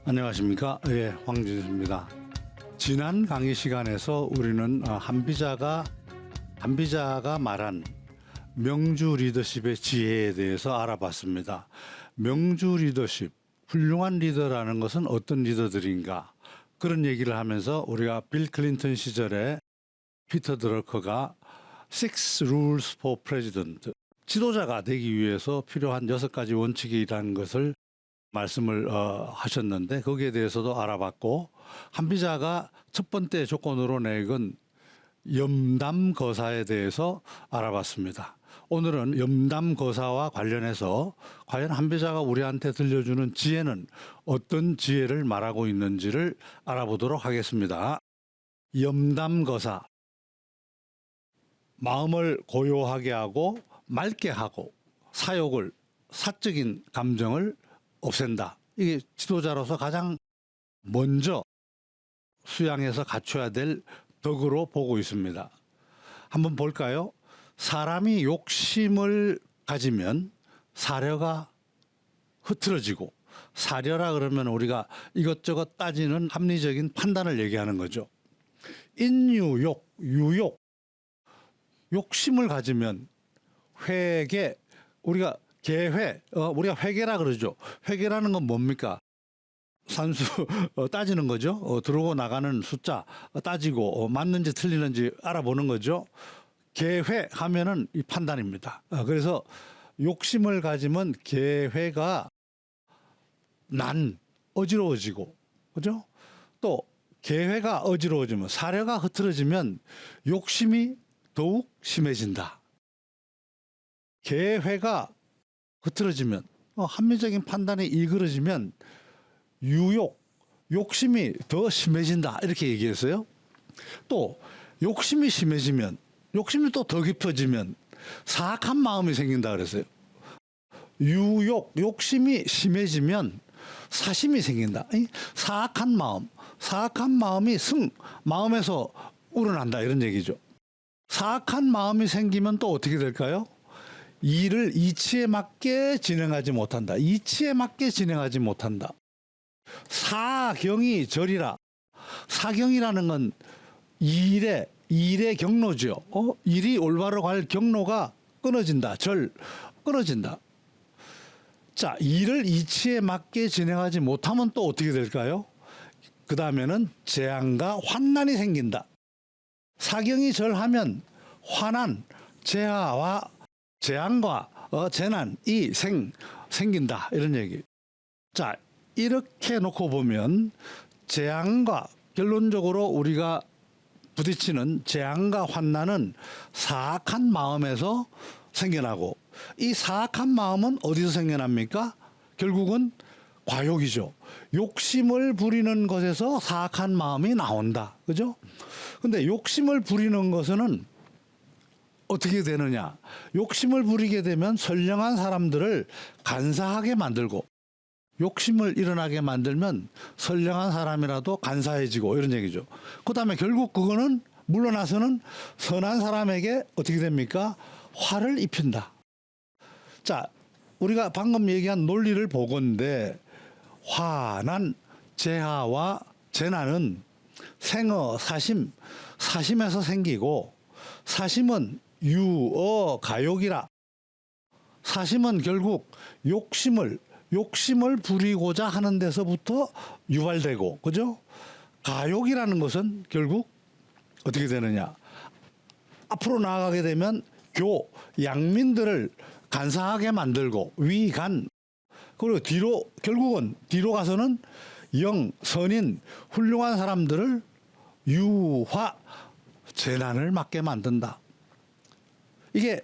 안녕하십니까? 예, 황진수입니다. 지난 강의 시간에서 우리는 한비자가 말한 명주 리더십의 지혜에 대해서 알아봤습니다. 명주 리더십, 훌륭한 리더라는 것은 어떤 리더들인가? 그런 얘기를 하면서 우리가 빌 클린턴 시절에 피터 드러커가 Six Rules for President, 지도자가 되기 위해서 필요한 6가지 원칙이라는 것을 말씀을 하셨는데 거기에 대해서도 알아봤고, 한비자가 첫 번째 조건으로 내건 염담거사에 대해서 알아봤습니다. 오늘은 염담거사와 관련해서 과연 한비자가 우리한테 들려주는 지혜는 어떤 지혜를 말하고 있는지를 알아보도록 하겠습니다. 염담거사, 마음을 고요하게 하고 맑게 하고 사욕을, 사적인 감정을 없앤다. 이게 지도자로서 가장 먼저 수양해서 갖춰야 될 덕으로 보고 있습니다. 한번 볼까요? 사람이 욕심을 가지면 사려가 흐트러지고, 사려라 그러면 우리가 이것저것 따지는 합리적인 판단을 얘기하는 거죠. 인유욕, 유욕, 욕심을 가지면 회계, 우리가 계회, 우리가 회계라 그러죠. 회계라는 건 뭡니까? 산수 따지는 거죠. 들어오고 나가는 숫자 따지고 맞는지 틀리는지 알아보는 거죠. 계회하면은 이 판단입니다. 그래서 욕심을 가지면 계회가 어지러워지고, 그죠? 또 계회가 어지러워지면, 사려가 흐트러지면 욕심이 더욱 심해진다. 계회가 흐트러지면, 합리적인 판단이 일그러지면 욕심이 더 심해진다, 이렇게 얘기했어요. 또 욕심이 심해지면, 욕심이 또 더 깊어지면 사악한 마음이 생긴다 그랬어요. 욕심이 심해지면 사심이 생긴다. 사악한 마음이 마음에서 우러난다, 이런 얘기죠. 사악한 마음이 생기면 또 어떻게 될까요? 일을 이치에 맞게 진행하지 못한다. 사경이 절이라. 사경이라는 건 일의 경로죠. 일이 올바로 갈 경로가 끊어진다. 끊어진다. 자, 일을 이치에 맞게 진행하지 못하면 또 어떻게 될까요? 그 다음에는 재앙과 환난이 생긴다. 사경이 절하면 환난, 재앙과 재난이 생긴다, 이런 얘기. 자, 이렇게 놓고 보면 재앙과, 결론적으로 우리가 부딪히는 재앙과 환난은 사악한 마음에서 생겨나고, 이 사악한 마음은 어디서 생겨납니까? 결국은 과욕이죠. 욕심을 부리는 것에서 사악한 마음이 나온다, 그죠? 근데 욕심을 부리는 것은 어떻게 되느냐? 욕심을 부리게 되면 선량한 사람들을 간사하게 만들고, 욕심을 일어나게 만들면 선량한 사람이라도 간사해지고, 이런 얘기죠. 그 다음에 결국 그거는 물러나서는 선한 사람에게 어떻게 됩니까? 화를 입힌다. 자, 우리가 방금 얘기한 논리를 보건대 화난, 재하와 재난은 생어, 사심에서 생기고, 사심은 가욕이라. 사심은 결국 욕심을 부리고자 하는 데서부터 유발되고, 그죠? 가욕이라는 것은 결국 어떻게 되느냐? 앞으로 나아가게 되면 양민들을 간사하게 만들고, 그리고 결국은 뒤로 가서는 선인, 훌륭한 사람들을 재난을 맞게 만든다. 이게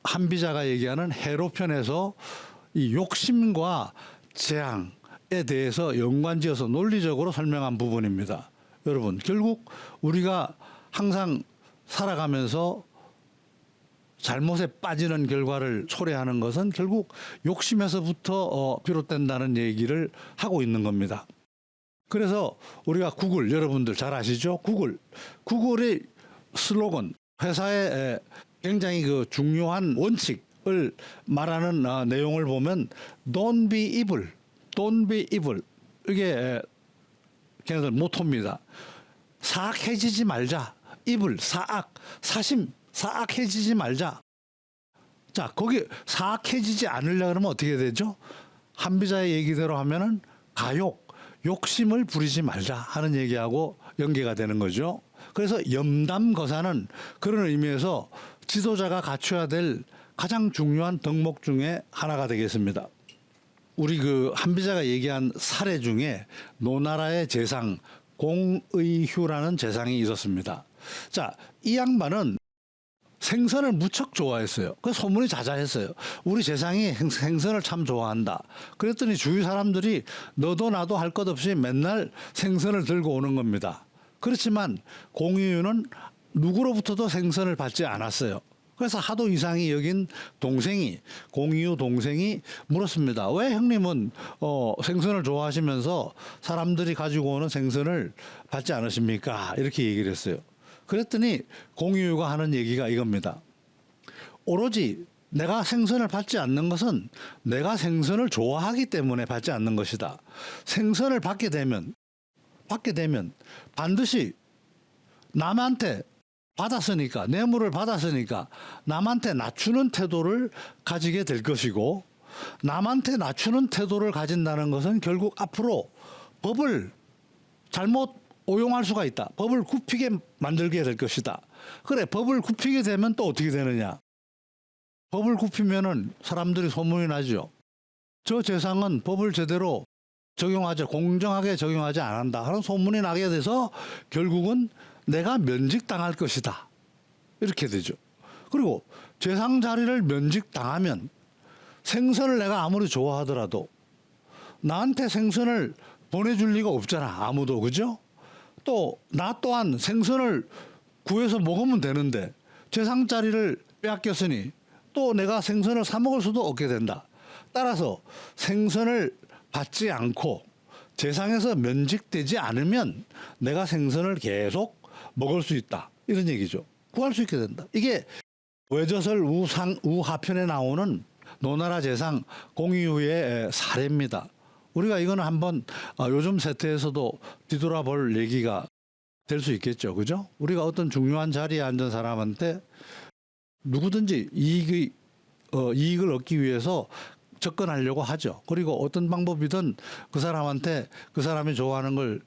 한비자가 얘기하는 해로편에서 이 욕심과 재앙에 대해서 연관지어서 논리적으로 설명한 부분입니다. 여러분, 결국 우리가 항상 살아가면서 잘못에 빠지는 결과를 초래하는 것은 결국 욕심에서부터 비롯된다는 얘기를 하고 있는 겁니다. 그래서 우리가 여러분들 잘 아시죠? 구글의 슬로건, 회사의 굉장히 중요한 원칙을 말하는 내용을 보면 Don't be evil, 이게 걔네들 모토입니다. 사악해지지 말자. 입을 사심, 사악해지지 말자. 자, 거기 사악해지지 않으려 그러면 어떻게 되죠? 한비자의 얘기대로 하면은 가욕, 욕심을 부리지 말자 하는 얘기하고 연계가 되는 거죠. 그래서 염담거사는 그런 의미에서 지도자가 갖춰야 될 가장 중요한 덕목 중에 하나가 되겠습니다. 우리 그 한비자가 얘기한 사례 중에 노나라의 재상 공의휴라는 재상이 있었습니다. 자, 이 양반은 생선을 무척 좋아했어요. 그 소문이 자자했어요. 우리 재상이 생선을 참 좋아한다. 그랬더니 주위 사람들이 너도 나도 할 것 없이 맨날 생선을 들고 오는 겁니다. 그렇지만 공의휴는 누구로부터도 생선을 받지 않았어요. 그래서 하도 이상히 여긴 동생이, 공의휴 동생이 물었습니다. 왜 형님은 생선을 좋아하시면서 사람들이 가지고 오는 생선을 받지 않으십니까? 이렇게 얘기를 했어요. 그랬더니 공의휴가 하는 얘기가 이겁니다. 오로지 내가 생선을 받지 않는 것은 내가 생선을 좋아하기 때문에 받지 않는 것이다. 생선을 받게 되면 반드시 남한테 받았으니까, 뇌물을 받았으니까 남한테 낮추는 태도를 가지게 될 것이고, 남한테 낮추는 태도를 가진다는 것은 결국 앞으로 법을 잘못 오용할 수가 있다. 법을 굽히게 만들게 될 것이다. 그래, 법을 굽히게 되면 또 어떻게 되느냐? 법을 굽히면은 사람들이 소문이 나죠. 저 재상은 법을 제대로 적용하지, 공정하게 적용하지 않는다 하는 소문이 나게 돼서 결국은 내가 면직당할 것이다. 이렇게 되죠. 그리고 재상 자리를 면직당하면 생선을 내가 아무리 좋아하더라도 나한테 생선을 보내줄 리가 없잖아. 아무도. 그죠? 또 나 또한 생선을 구해서 먹으면 되는데 재상 자리를 빼앗겼으니 또 내가 생선을 사 먹을 수도 없게 된다. 따라서 생선을 받지 않고 재상에서 면직되지 않으면 내가 생선을 계속 먹을 수 있다. 이런 얘기죠. 구할 수 있게 된다. 이게 외저설 우하편에 나오는 노나라 재상 공의휴의 사례입니다. 우리가 이거는 한번 요즘 세태에서도 뒤돌아볼 얘기가 될 수 있겠죠. 그죠? 우리가 어떤 중요한 자리에 앉은 사람한테 누구든지 이익을 얻기 위해서 접근하려고 하죠. 그리고 어떤 방법이든 그 사람한테 그 사람이 좋아하는 걸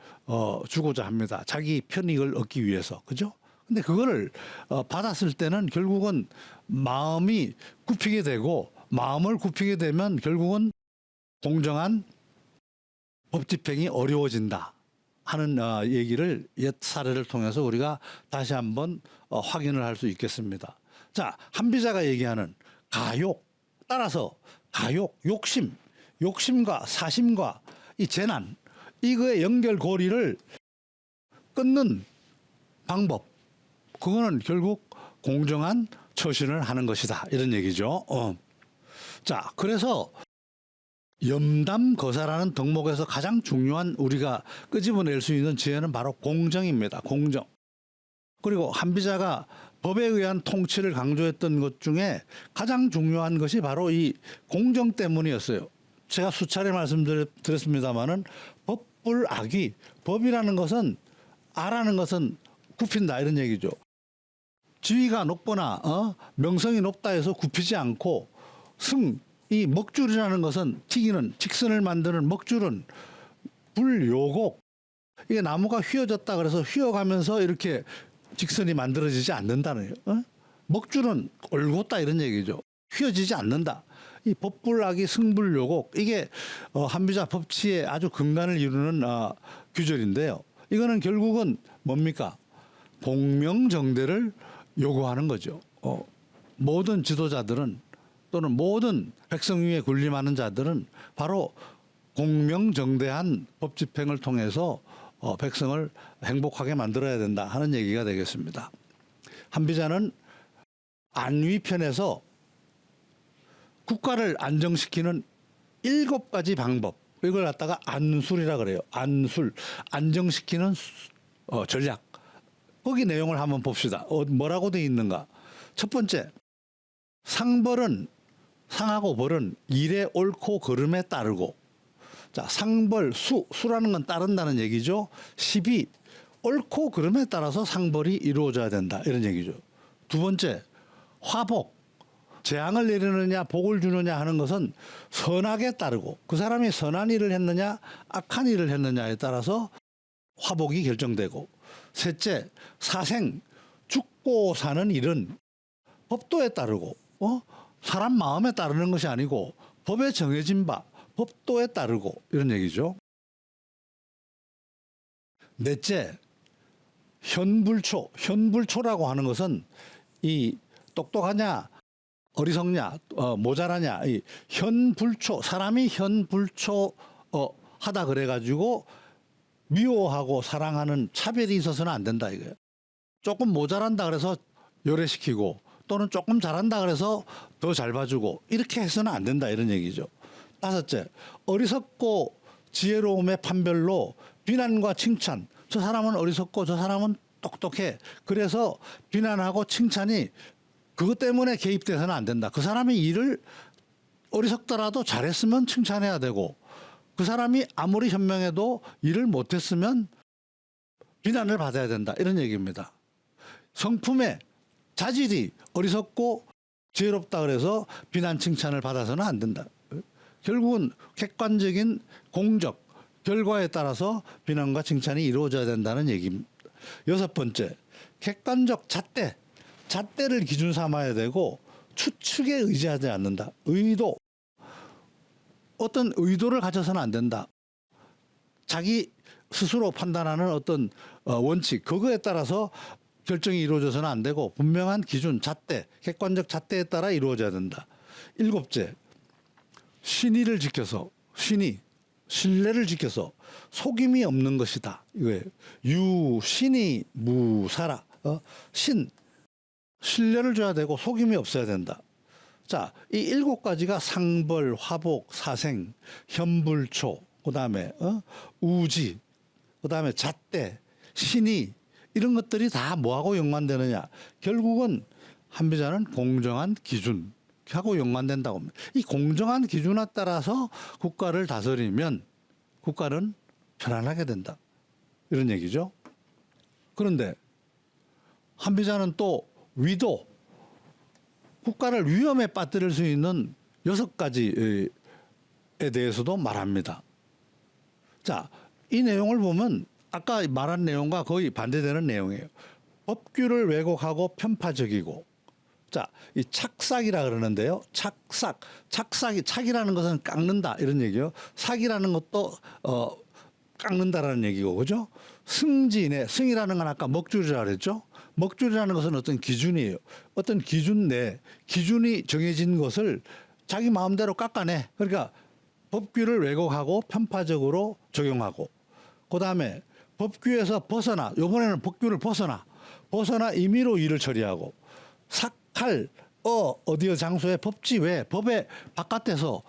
주고자 합니다. 자기 편익을 얻기 위해서. 그죠? 근데 그거를 받았을 때는 결국은 마음이 굽히게 되고, 마음을 굽히게 되면 결국은 공정한 법 집행이 어려워진다 하는 얘기를 옛 사례를 통해서 우리가 다시 한번 확인을 할 수 있겠습니다. 자, 한비자가 얘기하는 가욕, 따라서 가욕, 욕심과 사심과 이 재난, 이거의 연결고리를 끊는 방법, 그거는 결국 공정한 처신을 하는 것이다. 이런 얘기죠. 자, 그래서 염담거사라는 덕목에서 가장 중요한 우리가 끄집어낼 수 있는 지혜는 바로 공정입니다. 공정. 그리고 한비자가 법에 의한 통치를 강조했던 것 중에 가장 중요한 것이 바로 이 공정 때문이었어요. 제가 수차례 말씀드렸습니다마는 법불악이, 법이라는 것은, 아라는 것은 굽힌다 이런 얘기죠. 지위가 높거나 명성이 높다 해서 굽히지 않고, 이 먹줄이라는 것은, 튀기는, 직선을 만드는 먹줄은 불요곡, 이게 나무가 휘어졌다 그래서 휘어가면서 이렇게 직선이 만들어지지 않는다는 거예요. 먹줄은 올곧다 이런 얘기죠. 휘어지지 않는다. 이 법불악이 승불요곡, 이게 한비자 법치의 아주 근간을 이루는 규절인데요. 이거는 결국은 뭡니까? 공명정대를 요구하는 거죠. 모든 지도자들은, 또는 모든 백성 위에 군림하는 자들은 바로 공명정대한 법 집행을 통해서 백성을 행복하게 만들어야 된다 하는 얘기가 되겠습니다. 한비자는 안위편에서 국가를 안정시키는 7가지 방법, 이걸 갖다가 안술이라 그래요. 안술, 안정시키는 전략. 거기 내용을 한번 봅시다. 뭐라고 되어 있는가? 첫 번째, 상하고 벌은 일의 옳고 그름에 따르고, 자, 상벌, 수라는 건 따른다는 얘기죠. 시비, 옳고 그름에 따라서 상벌이 이루어져야 된다. 이런 얘기죠. 두 번째, 화복. 재앙을 내리느냐 복을 주느냐 하는 것은 선악에 따르고 그 사람이 선한 일을 했느냐 악한 일을 했느냐에 따라서 화복이 결정되고, 셋째, 사생. 죽고 사는 일은 법도에 따르고 사람 마음에 따르는 것이 아니고 법에 정해진 바 법도에 따르고 이런 얘기죠. 넷째, 현불초. 현불초라고 하는 것은 이 똑똑하냐 어리석냐 모자라냐, 이 현불초, 사람이 현불초 하다 그래가지고 미워하고 사랑하는 차별이 있어서는 안 된다 이거예요. 조금 모자란다 그래서 요래시키고 또는 조금 잘한다 그래서 더 잘 봐주고 이렇게 해서는 안 된다 이런 얘기죠. 다섯째, 어리석고 지혜로움의 판별로 비난과 칭찬. 저 사람은 어리석고 저 사람은 똑똑해. 그래서 비난하고 칭찬이 그것 때문에 개입돼서는 안 된다. 그 사람이 일을 어리석더라도 잘했으면 칭찬해야 되고, 그 사람이 아무리 현명해도 일을 못했으면 비난을 받아야 된다. 이런 얘기입니다. 성품의 자질이 어리석고 지혜롭다 그래서 비난 칭찬을 받아서는 안 된다. 결국은 객관적인 공적 결과에 따라서 비난과 칭찬이 이루어져야 된다는 얘기입니다. 여섯 번째, 객관적 잣대. 잣대를 기준 삼아야 되고 추측에 의지하지 않는다. 의도. 어떤 의도를 가져서는 안 된다. 자기 스스로 판단하는 어떤 원칙, 그거에 따라서 결정이 이루어져서는 안 되고 분명한 기준, 잣대, 객관적 잣대에 따라 이루어져야 된다. 일곱째, 신의를 지켜서, 신뢰를 지켜서 속임이 없는 것이다. 이거예요. 유신이 무사라. 신뢰를 줘야 되고 속임이 없어야 된다. 자, 이 일곱 가지가 상벌, 화복, 사생, 현불초, 그다음에 우지, 그다음에 잣대, 신의, 이런 것들이 다 뭐하고 연관되느냐? 결국은 한비자는 공정한 기준하고 연관된다고 합니다. 이 공정한 기준에 따라서 국가를 다스리면 국가는 편안하게 된다. 이런 얘기죠. 그런데 한비자는 또 위도, 국가를 위험에 빠뜨릴 수 있는 6가지에 대해서도 말합니다. 자, 이 내용을 보면 아까 말한 내용과 거의 반대되는 내용이에요. 법규를 왜곡하고 편파적이고, 자, 이 착삭이라 그러는데요. 착이라는 것은 깎는다 이런 얘기요. 삭이라는 것도 깎는다라는 얘기고, 그죠? 승이라는 건 아까 먹줄이라 그랬죠. 먹줄이라는 것은 어떤 기준이에요. 어떤 기준 내 기준이 정해진 것을 자기 마음대로 깎아내. 그러니까 법규를 왜곡하고 편파적으로 적용하고, 그다음에 법규에서 벗어나, 이번에는 법규를 벗어나 임의로 일을 처리하고, 삭할 어디어 장소에 법지 외 법의 바깥에서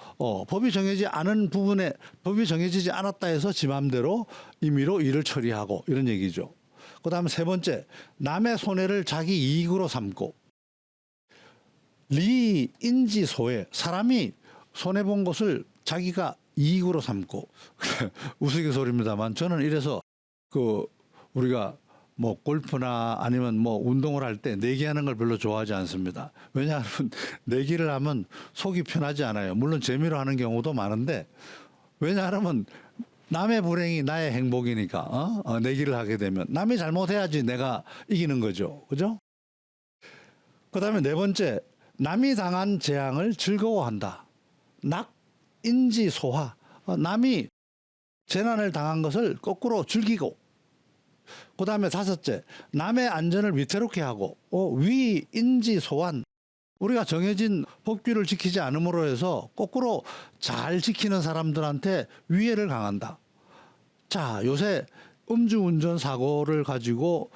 법이 정해지지 않은 부분에 법이 정해지지 않았다 해서 지 맘대로 임의로 일을 처리하고 이런 얘기죠. 그다음에 세 번째, 남의 손해를 자기 이익으로 삼고, 리인지 소해, 사람이 손해 본 것을 자기가 이익으로 삼고 우스갯소리입니다만 저는 이래서 우리가 뭐 골프나 아니면 뭐 운동을 할 때 내기하는 걸 별로 좋아하지 않습니다. 왜냐하면 내기를 하면 속이 편하지 않아요. 물론 재미로 하는 경우도 많은데, 왜냐하면 남의 불행이 나의 행복이니까 내기를 하게 되면 남이 잘못해야지 내가 이기는 거죠. 그죠? 그다음에 네 번째, 남이 당한 재앙을 즐거워한다. 낙인지 소화. 남이 재난을 당한 것을 거꾸로 즐기고, 그다음에 다섯째, 남의 안전을 위태롭게 하고, 위인지 소환. 우리가 정해진 법규를 지키지 않음으로 해서 거꾸로 잘 지키는 사람들한테 위해를 강한다. 자, 요새 음주운전 사고를 가지고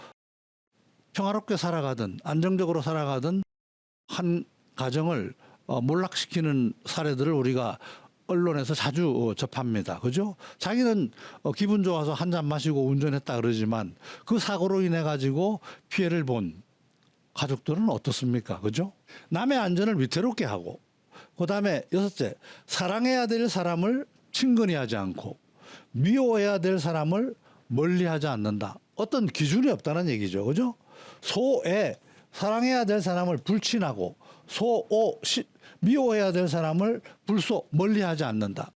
평화롭게 살아가던, 안정적으로 살아가던 한 가정을 몰락시키는 사례들을 우리가 언론에서 자주 접합니다. 그죠? 자기는 기분 좋아서 한 잔 마시고 운전했다 그러지만 그 사고로 인해 가지고 피해를 본 가족들은 어떻습니까? 그죠? 남의 안전을 위태롭게 하고, 그다음에 여섯째, 사랑해야 될 사람을 친근히 하지 않고 미워해야 될 사람을 멀리하지 않는다. 어떤 기준이 없다는 얘기죠. 그죠? 소애 사랑해야 될 사람을 불친하고 소오 미워해야 될 사람을 불소 멀리하지 않는다.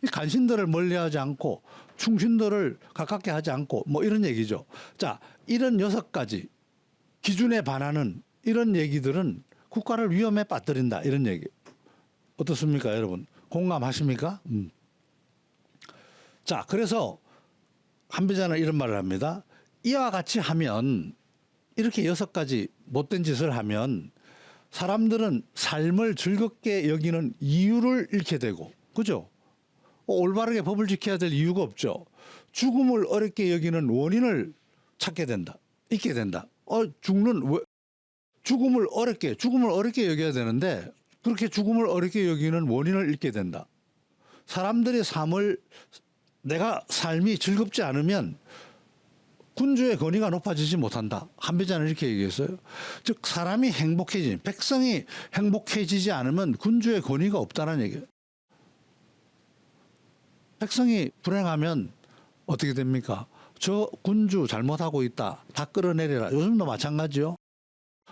이 간신들을 멀리하지 않고 충신들을 가깝게 하지 않고 뭐 이런 얘기죠. 자, 이런 6가지 기준에 반하는 이런 얘기들은 국가를 위험에 빠뜨린다. 이런 얘기. 어떻습니까, 여러분? 공감하십니까? 자, 그래서 한비자는 이런 말을 합니다. 이와 같이 하면 이렇게 6가지 못된 짓을 하면 사람들은 삶을 즐겁게 여기는 이유를 잃게 되고, 그죠? 올바르게 법을 지켜야 될 이유가 없죠. 죽음을 어렵게 여기는 원인을 찾게 된다. 잊게 된다. 죽음을 어렵게 여겨야 되는데 그렇게 죽음을 어렵게 여기는 원인을 잃게 된다. 사람들의 내가 삶이 즐겁지 않으면 군주의 권위가 높아지지 못한다. 한비자는 이렇게 얘기했어요. 즉 사람이 백성이 행복해지지 않으면 군주의 권위가 없다는 얘기예요. 백성이 불행하면 어떻게 됩니까? 저 군주 잘못하고 있다. 다 끌어내려라. 요즘도 마찬가지요.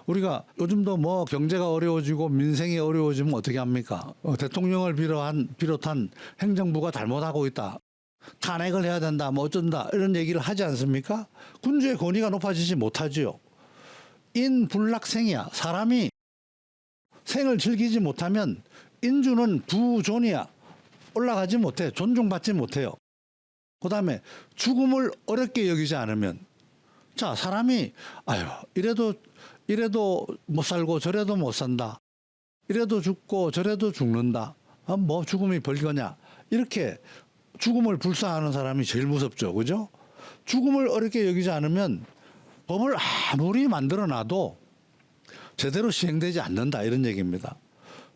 우리가 요즘도 뭐 경제가 어려워지고 민생이 어려워지면 어떻게 합니까? 대통령을 비롯한 행정부가 잘못하고 있다. 탄핵을 해야 된다. 뭐 어쩐다. 이런 얘기를 하지 않습니까? 군주의 권위가 높아지지 못하지요. 인불락생이야. 사람이 생을 즐기지 못하면 인주는 부존이야. 올라가지 못해. 존중받지 못해요. 그다음에 죽음을 어렵게 여기지 않으면 자, 사람이 이래도 못 살고 저래도 못 산다. 이래도 죽고 저래도 죽는다. 뭐 죽음이 벌거냐. 이렇게 죽음을 불사하는 사람이 제일 무섭죠. 그죠? 죽음을 어렵게 여기지 않으면 법을 아무리 만들어 놔도 제대로 시행되지 않는다. 이런 얘기입니다.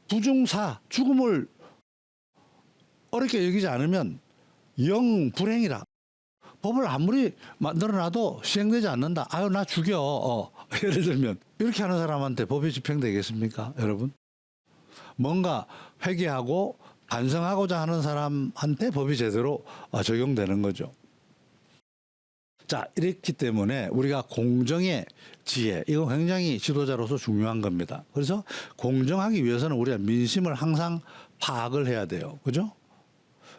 부중사, 죽음을 어렵게 여기지 않으면 영 불행이라. 법을 아무리 만들어 놔도 시행되지 않는다. 아유, 나 죽여. 예를 들면 이렇게 하는 사람한테 법이 집행되겠습니까? 여러분? 뭔가 회개하고 반성하고자 하는 사람한테 법이 제대로 적용되는 거죠. 자, 이렇기 때문에 우리가 공정의 지혜, 이거 굉장히 지도자로서 중요한 겁니다. 그래서 공정하기 위해서는 우리가 민심을 항상 파악을 해야 돼요. 그죠?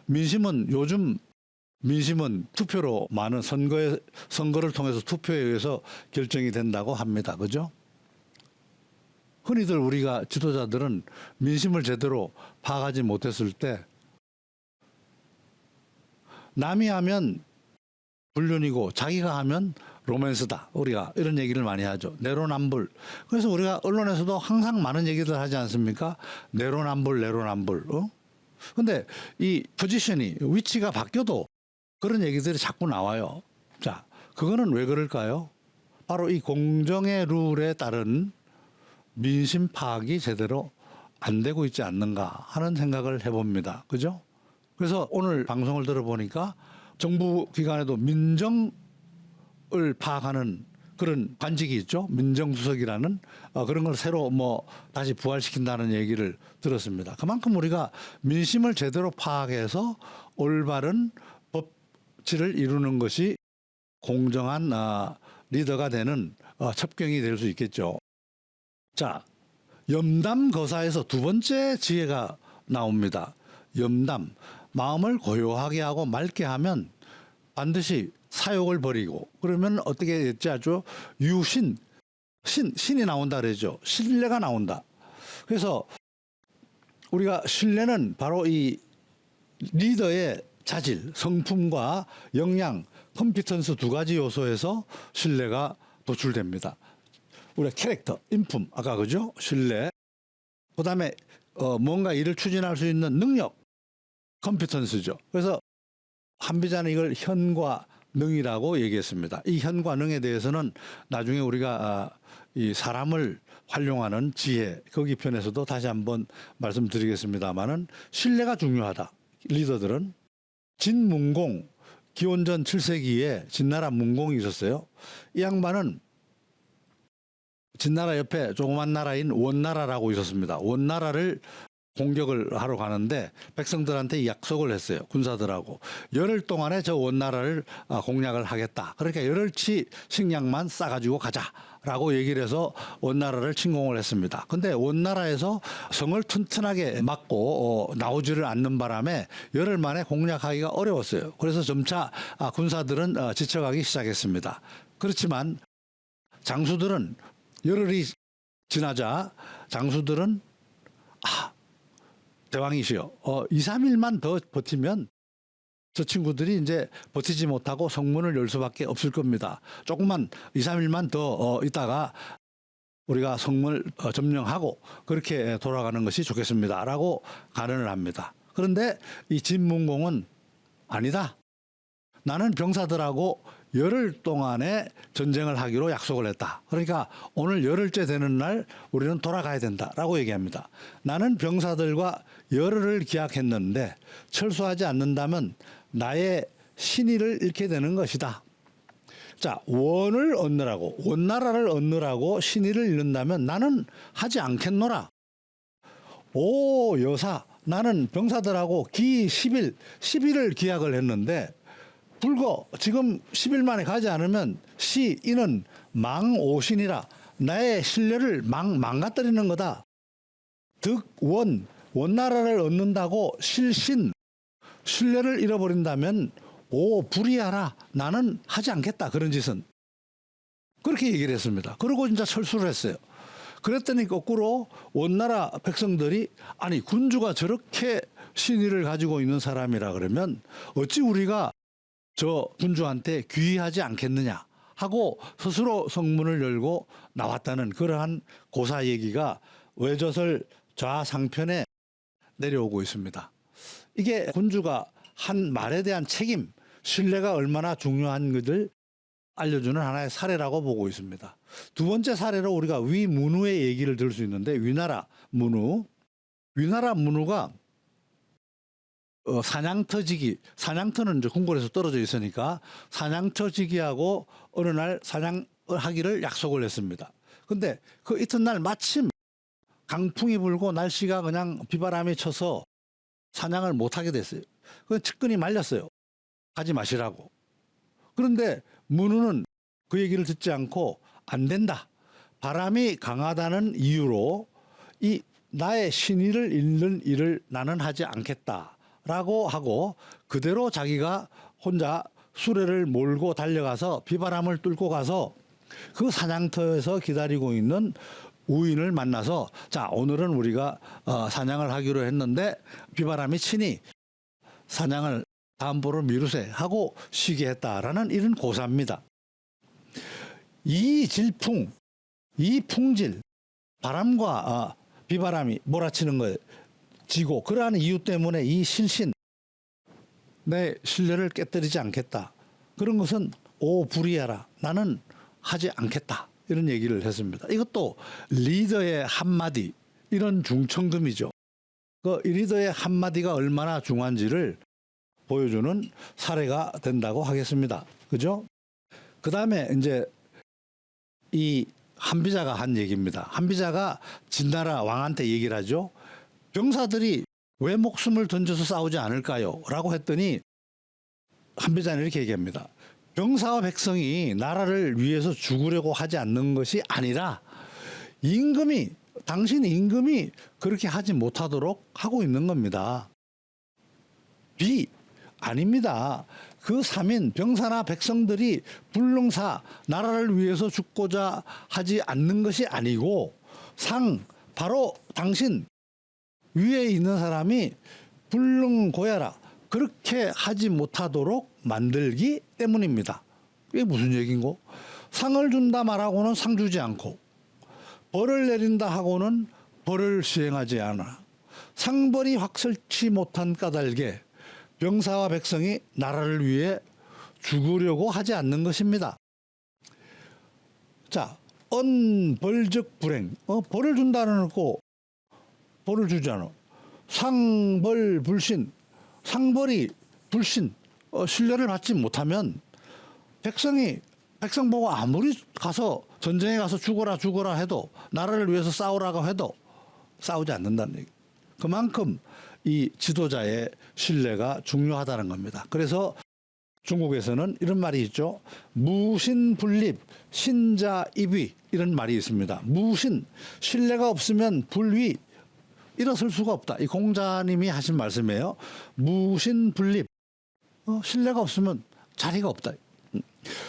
민심은 투표로 많은 선거를 통해서 투표에 의해서 결정이 된다고 합니다. 그죠? 흔히들 우리가 지도자들은 민심을 제대로 파악하지 못했을 때 남이 하면 불륜이고 자기가 하면 로맨스다. 우리가 이런 얘기를 많이 하죠. 내로남불. 그래서 우리가 언론에서도 항상 많은 얘기들 하지 않습니까? 내로남불. 근데 이 포지션이 위치가 바뀌어도 그런 얘기들이 자꾸 나와요. 자, 그거는 왜 그럴까요? 바로 이 공정의 룰에 따른 민심 파악이 제대로 안 되고 있지 않는가 하는 생각을 해봅니다. 그죠? 그래서 오늘 방송을 들어보니까 정부 기관에도 민정을 파악하는 그런 관직이 있죠. 민정수석이라는 그런 걸 새로 다시 부활시킨다는 얘기를 들었습니다. 그만큼 우리가 민심을 제대로 파악해서 올바른 법치를 이루는 것이 공정한 리더가 되는 첩경이 될 수 있겠죠. 자, 염담거사에서 2번째 지혜가 나옵니다. 염담, 마음을 고요하게 하고 맑게 하면 반드시 사욕을 버리고 그러면 어떻게 됐지 아주 신이 나온다 그러죠. 신뢰가 나온다. 그래서 우리가 신뢰는 바로 이 리더의 자질, 성품과 역량, 컴피턴스 2가지 요소에서 신뢰가 도출됩니다. 우리가 캐릭터, 인품, 아까 그죠? 신뢰. 그다음에 뭔가 일을 추진할 수 있는 능력, 컴피턴스죠. 그래서 한비자는 이걸 현과 능이라고 얘기했습니다. 이 현과 능에 대해서는 나중에 우리가 이 사람을 활용하는 지혜 거기 편에서도 다시 한번 말씀드리겠습니다만은 신뢰가 중요하다. 리더들은 진문공 기원전 7세기에 진나라 문공이 있었어요. 이 양반은 진나라 옆에 조그만 나라인 원나라라고 있었습니다. 원나라를 공격을 하러 가는데 백성들한테 이 약속을 했어요. 군사들하고 열흘 동안에 저 원나라를 공략을 하겠다. 그러니까 열흘치 식량만 싸가지고 가자라고 얘기를 해서 원나라를 침공을 했습니다. 근데 원나라에서 성을 튼튼하게 막고 나오지를 않는 바람에 열흘 만에 공략하기가 어려웠어요. 그래서 점차 군사들은 지쳐가기 시작했습니다. 그렇지만 장수들은 열흘이 지나자 장수들은 대왕이시여, 2, 3일만 더 버티면 저 친구들이 이제 버티지 못하고 성문을 열 수밖에 없을 겁니다. 조금만 2, 3일만 더 있다가 우리가 성문을 점령하고 그렇게 돌아가는 것이 좋겠습니다라고 간언을 합니다. 그런데 이 진문공은 아니다. 나는 병사들하고 열흘 동안에 전쟁을 하기로 약속을 했다. 그러니까 오늘 열흘째 되는 날 우리는 돌아가야 된다라고 얘기합니다. 나는 병사들과 열흘을 기약했는데 철수하지 않는다면 나의 신의를 잃게 되는 것이다. 자, 원을 얻느라고, 원나라를 얻느라고 신의를 잃는다면 나는 하지 않겠노라. 오 여사, 나는 병사들하고 기 10일을 기약을 했는데 불거 지금 10일 만에 가지 않으면 이는 망오신이라, 나의 신뢰를 망가뜨리는 거다. 원나라를 얻는다고 신뢰를 잃어버린다면 불이하라, 나는 하지 않겠다, 그런 짓은. 그렇게 얘기를 했습니다. 그리고 진짜 철수를 했어요. 그랬더니 거꾸로 원나라 백성들이 아니 군주가 저렇게 신의를 가지고 있는 사람이라 그러면 어찌 우리가 저 군주한테 귀의하지 않겠느냐 하고 스스로 성문을 열고 나왔다는 그러한 고사 얘기가 외조설 좌상편에 내려오고 있습니다. 이게 군주가 한 말에 대한 책임, 신뢰가 얼마나 중요한 것을 알려주는 하나의 사례라고 보고 있습니다. 두 번째 사례로 우리가 위문우의 얘기를 들을 수 있는데, 위나라 문우가 사냥터는 이제 궁궐에서 떨어져 있으니까 사냥터지기하고 어느 날 사냥을 하기를 약속을 했습니다. 근데 그 이튿날 마침 강풍이 불고 날씨가 그냥 비바람이 쳐서 사냥을 못하게 됐어요. 그 측근이 말렸어요. 가지 마시라고. 그런데 문우는 그 얘기를 듣지 않고 안 된다. 바람이 강하다는 이유로 이 나의 신의를 잃는 일을 나는 하지 않겠다라고 하고 그대로 자기가 혼자 수레를 몰고 달려가서 비바람을 뚫고 가서 그 사냥터에서 기다리고 있는 우인을 만나서 자, 오늘은 우리가 사냥을 하기로 했는데 비바람이 치니 사냥을 다음보로 미루세 하고 쉬게 했다라는 이런 고사입니다. 이 질풍, 이 풍질, 바람과 비바람이 몰아치는 거에 지고 그러한 이유 때문에 이 신신, 내 신뢰를 깨뜨리지 않겠다. 그런 것은 불이하라, 나는 하지 않겠다. 이런 얘기를 했습니다. 이것도 리더의 한마디, 이런 중천금이죠. 그 리더의 한마디가 얼마나 중요한지를 보여주는 사례가 된다고 하겠습니다. 그죠? 그 다음에 이제 이 한비자가 한 얘기입니다. 한비자가 진나라 왕한테 얘기를 하죠. 병사들이 왜 목숨을 던져서 싸우지 않을까요? 라고 했더니 한비자는 이렇게 얘기합니다. 병사와 백성이 나라를 위해서 죽으려고 하지 않는 것이 아니라 당신 임금이 그렇게 하지 못하도록 하고 있는 겁니다. 아닙니다. 그 3인 병사나 백성들이 불능사, 나라를 위해서 죽고자 하지 않는 것이 아니고 바로 당신 위에 있는 사람이 불능고야라, 그렇게 하지 못하도록 만들기 때문입니다. 이게 무슨 얘기인고? 상을 준다 말하고는 상 주지 않고, 벌을 내린다 하고는 벌을 시행하지 않아, 상벌이 확설치 못한 까닭에 병사와 백성이 나라를 위해 죽으려고 하지 않는 것입니다. 자, 언벌즉 불행, 벌을 준다는 거 벌을 주지 않아. 상벌 불신, 상벌이 불신, 신뢰를 받지 못하면 백성 보고 아무리 가서 전쟁에 가서 죽어라 해도, 나라를 위해서 싸우라고 해도 싸우지 않는다는 얘기. 그만큼 이 지도자의 신뢰가 중요하다는 겁니다. 그래서 중국에서는 이런 말이 있죠. 무신분립, 신자입위 이런 말이 있습니다. 무신, 신뢰가 없으면 불위, 일어설 수가 없다. 이 공자님이 하신 말씀이에요. 무신분립, 신뢰가 없으면 자리가 없다.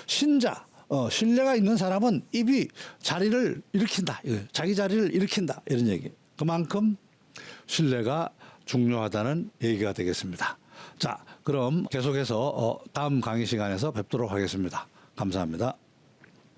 신자, 신뢰가 있는 사람은 입이 자리를 일으킨다. 자기 자리를 일으킨다. 이런 얘기. 그만큼 신뢰가 중요하다는 얘기가 되겠습니다. 자, 그럼 계속해서 다음 강의 시간에서 뵙도록 하겠습니다. 감사합니다.